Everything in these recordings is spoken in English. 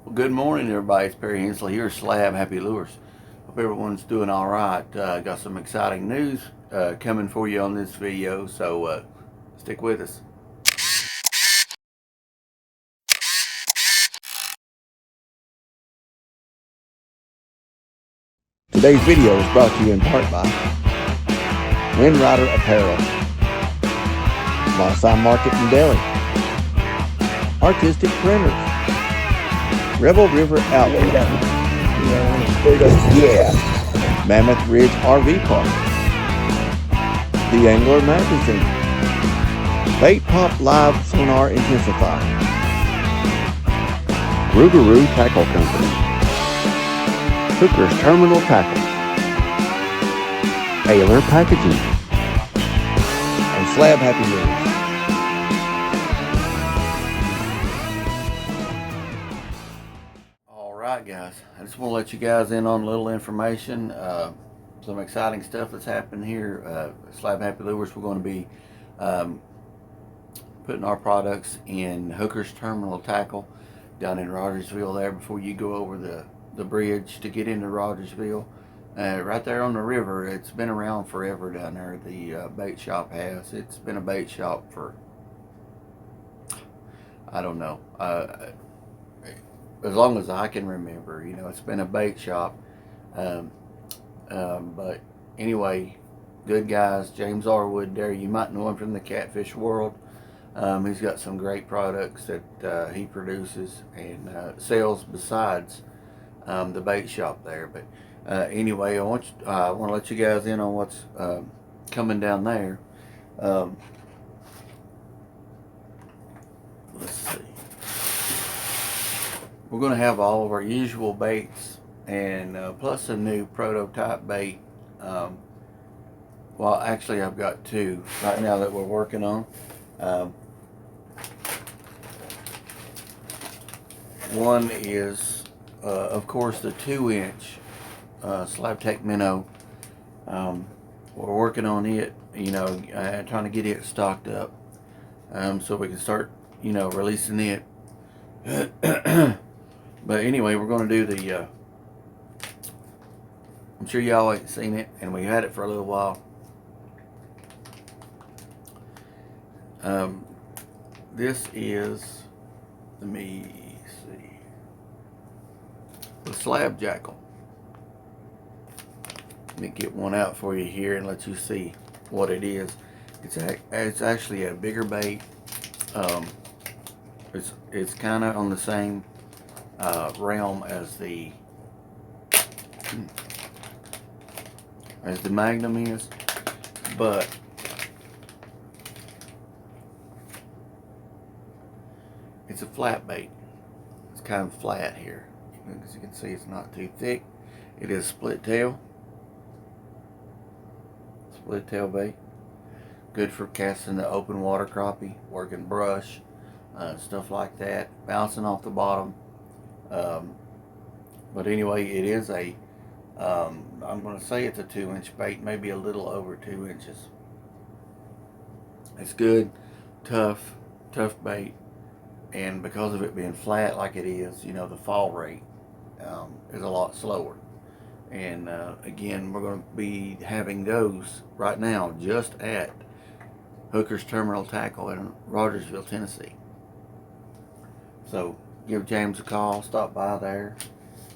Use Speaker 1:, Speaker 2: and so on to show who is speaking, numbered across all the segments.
Speaker 1: Well, good morning, everybody. It's Perry Hensley here, Slab Happy Lures. Hope everyone's doing all right. Got some exciting news coming for you on this video, so stick with us. Today's video is brought to you in part by Windrider Apparel, Mossai Market and Deli, Artistic Printers, Rebel River Outlet, Mammoth Ridge RV Park, The Angler Magazine, Bait Pop Live Sonar Intensifier, Rougarou Tackle Company, Hooker's Terminal Tackle, Ayler Packaging, and Slab Happy Lures. All right, guys. I just want to let you guys in on a little information. Some exciting stuff that's happening here. Slab Happy Lures, we're going to be putting our products in Hooker's Terminal Tackle down in Rogersville there before you go over the bridge to get into Rogersville. Right there on the river. It's been around forever down there. The bait shop has. It's been a bait shop for, I don't know, as long as I can remember. You know, it's been a bait shop. But anyway, good guys. James Arwood there. You might know him from the catfish world. He's got some great products that he produces and sells besides the bait shop there. But anyway, I want to let you guys in on what's coming down there. Let's see. We're going to have all of our usual baits and plus a new prototype bait. Well, actually, I've got two right now that we're working on. One is, of course, the 2-inch Slab-Tech Minnow. We're working on it, you know, trying to get it stocked up so we can start, you know, releasing it. But anyway, we're going to do the, I'm sure y'all ain't seen it, and we had it for a little while. This is, let me see, the Slab Jackal. Let me get one out for you here and let you see what it is. It's actually a bigger bait. It's kind of on the same realm as the Magnum is, but it's a flat bait. It's kind of flat here. As you can see, it's not too thick. It is split tail bait. Good for casting the open water crappie, working brush, stuff like that, bouncing off the bottom. But anyway, it is a, I'm going to say it's a 2-inch bait, maybe a little over 2 inches. It's good, tough bait. And because of it being flat like it is, you know, the fall rate is a lot slower. And again, we're going to be having those right now just at Hooker's Terminal Tackle in Rogersville, Tennessee. So give James a call, stop by there,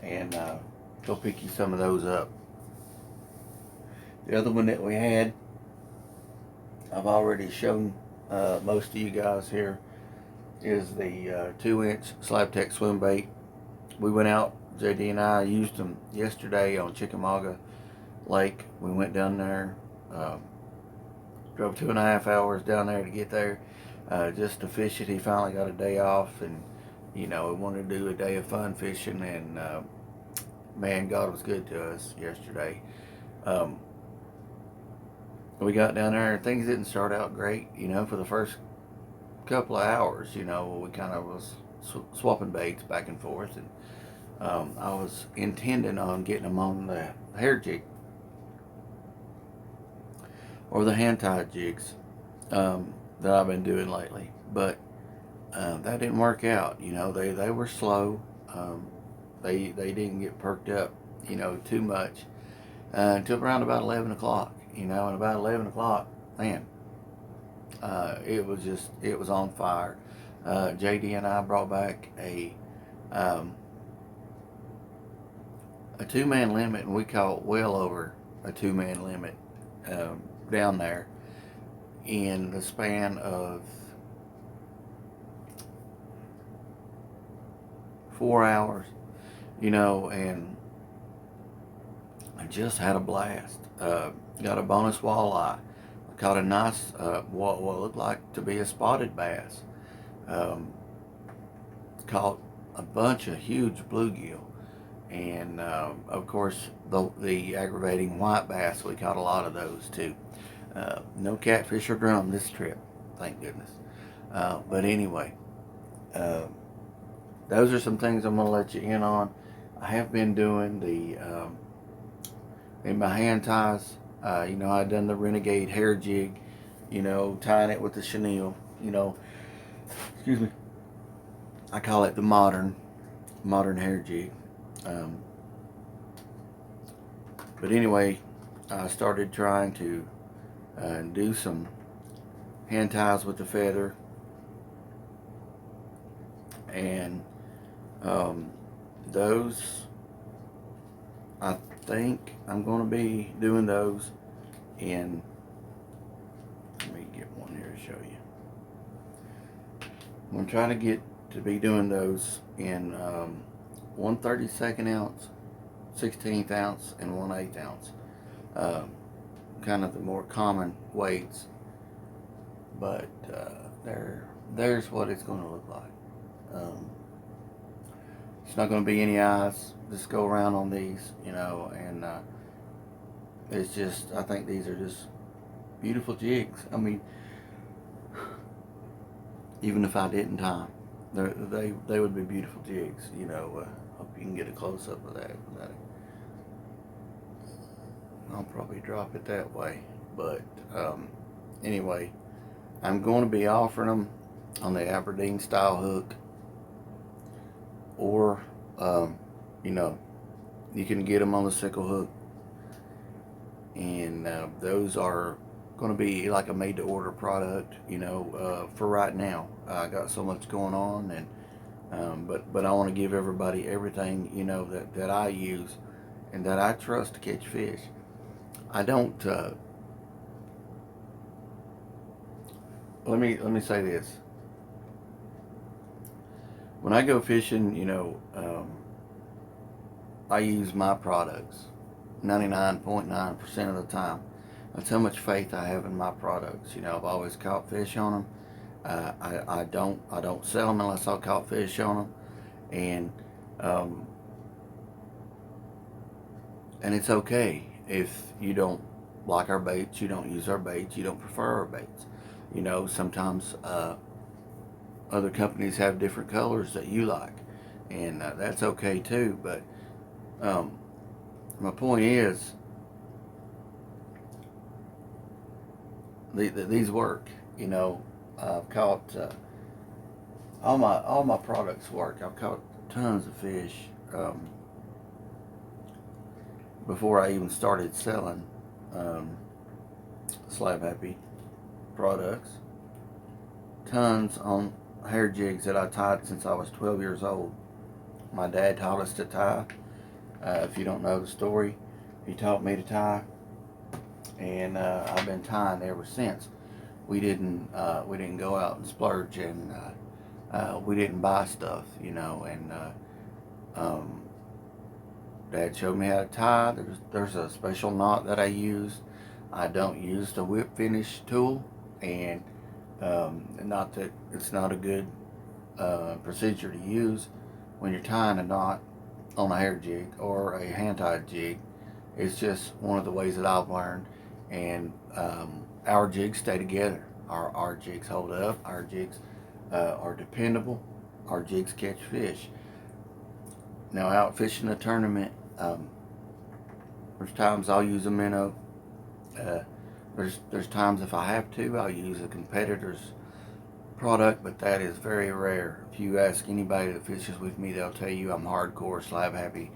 Speaker 1: and go pick you some of those up. The other one that we had, I've already shown most of you guys here, is the 2-inch Slab-Tech swim bait. We went out, JD and I used them yesterday on Chickamauga Lake. We went down there, drove 2.5 hours down there to get there just to fish it. He finally got a day off, and you know, we wanted to do a day of fun fishing, and man, God was good to us yesterday. We got down there and things didn't start out great, you know, for the first couple of hours. You know, we kind of was swapping baits back and forth, and I was intending on getting them on the hair jig or the hand-tied jigs that I've been doing lately, but that didn't work out. You know, they were slow. They didn't get perked up, too much until around about 11 o'clock. And about 11 o'clock, man, it was on fire. JD and I brought back um, a 2-man limit, and we caught well over a 2-man limit down there in the span of 4 hours, and I just had a blast. Got a bonus walleye. I caught a nice, what looked like to be a spotted bass. Caught a bunch of huge bluegill. And of course, the aggravating white bass, we caught a lot of those too. No catfish or drum this trip, thank goodness. But anyway, those are some things I'm going to let you in on. I have been doing in my hand ties. I've done the Renegade hair jig, tying it with the chenille, excuse me. I call it the modern hair jig. But anyway, I started trying to do some hand ties with the feather, and those, I think I'm going to be doing those in, let me get one here to show you. I'm going to try to get to be doing those in 1/32 ounce, 16th ounce, and 1/8 ounce. Kind of the more common weights, but there's what it's going to look like. It's not going to be any eyes. Just go around on these, and it's just, I think these are just beautiful jigs. I mean, even if I didn't tie them, they would be beautiful jigs. Hope you can get a close up of that. I'll probably drop it that way, but anyway, I'm going to be offering them on the Aberdeen style hook, or you can get them on the sickle hook, and those are going to be like a made to order product, for right now. I got so much going on, and but I want to give everybody everything, that I use and that I trust to catch fish. I don't let me say this. When I go fishing, I use my products 99.9% of the time. That's how much faith I have in my products. I've always caught fish on them. I don't sell them unless I caught fish on them, and it's okay if you don't like our baits, you don't use our baits, you don't prefer our baits. Sometimes other companies have different colors that you like, and that's okay too. But my point is, these work. I've caught all my products work. I've caught tons of fish before I even started selling Slab Happy products. Tons on hair jigs that I tied since I was 12 years old. My dad taught us to tie. If you don't know the story, he taught me to tie, and I've been tying ever since. We didn't go out and splurge, and we didn't buy stuff, and Dad showed me how to tie. There's a special knot that I use. I don't use the whip finish tool, and not that it's not a good procedure to use when you're tying a knot on a hair jig or a hand-tied jig. It's just one of the ways that I've learned, and our jigs stay together. Our jigs hold up. Our jigs are dependable. Our jigs catch fish. Now, out fishing a tournament, there's times I'll use a minnow. There's times if I have to, I'll use a competitor's product, but that is very rare. If you ask anybody that fishes with me, they'll tell you I'm hardcore slab happy.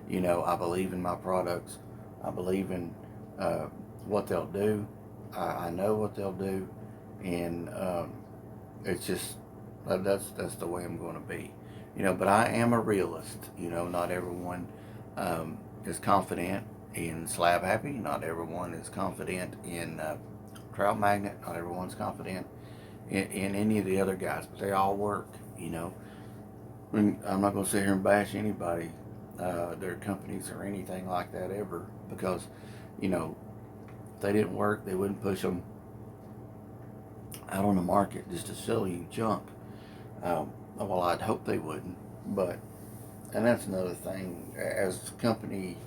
Speaker 1: You know, I believe in my products. I believe in what they'll do. I know what they'll do, and it's just that's the way I'm going to be. You know, but I am a realist. You know, not everyone is confident in slab happy. Not everyone is confident in trout magnet. Not everyone's confident in any of the other guys, but they all work. You know, I'm not going to sit here and bash anybody, their companies or anything like that ever, because you know, if they didn't work, they wouldn't push them out on the market just to sell you junk. Well, I'd hope they wouldn't, but and that's another thing. As a company,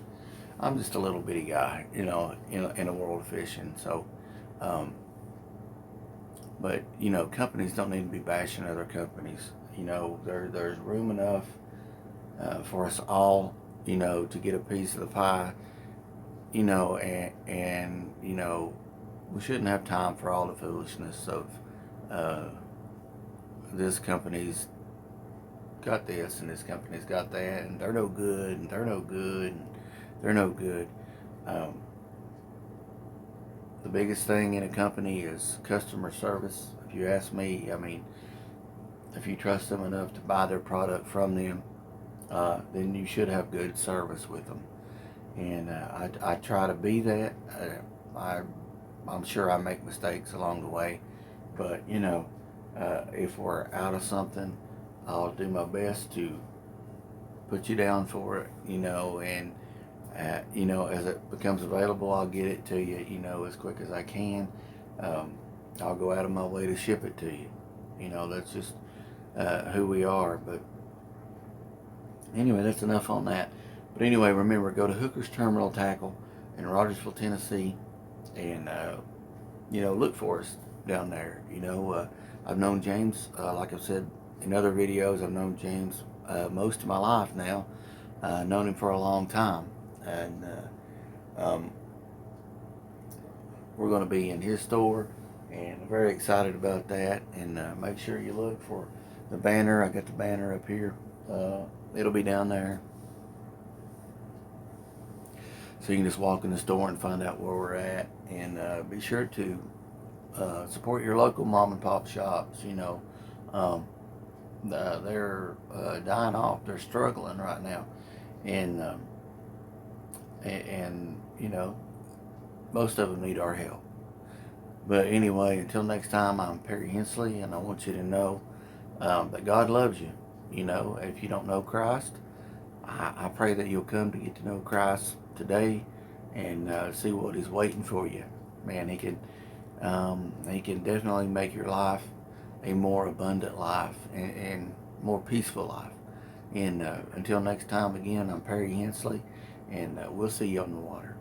Speaker 1: I'm just a little bitty guy, you know, in a world of fishing. So, but you know, companies don't need to be bashing other companies. You know, there's room enough for us all, you know, to get a piece of the pie. You know, and you know, we shouldn't have time for all the foolishness of this company's got this and this company's got that, and they're no good, and they're no good, and they're no good. Um, the biggest thing in a company is customer service. If you ask me, I mean, if you trust them enough to buy their product from them, then you should have good service with them. And I try to be that. I'm sure I make mistakes along the way, but you know, if we're out of something, I'll do my best to put you down for it, you know, and you know, as it becomes available, I'll get it to you, you know, as quick as I can. I'll go out of my way to ship it to you. You know, that's just who we are. But anyway, that's enough on that. But anyway, remember, go to Hooker's Terminal Tackle in Rogersville, Tennessee, and you know, look for us down there. You know, I've known James, like I've said in other videos, I've known James most of my life now. Known him for a long time, and we're going to be in his store, and I'm very excited about that. And make sure you look for the banner. I got the banner up here. It'll be down there, so you can just walk in the store and find out where we're at. And be sure to support your local mom and pop shops. You know, they're dying off. They're struggling right now, and you know, most of them need our help. But anyway, until next time, I'm Perry Hensley, and I want you to know that God loves you. You know, if you don't know Christ, I pray that you'll come to get to know Christ today and see what He's waiting for you. Man, He can definitely make your life a more abundant life and more peaceful life. And until next time, again, I'm Perry Hensley, and we'll see you on the water.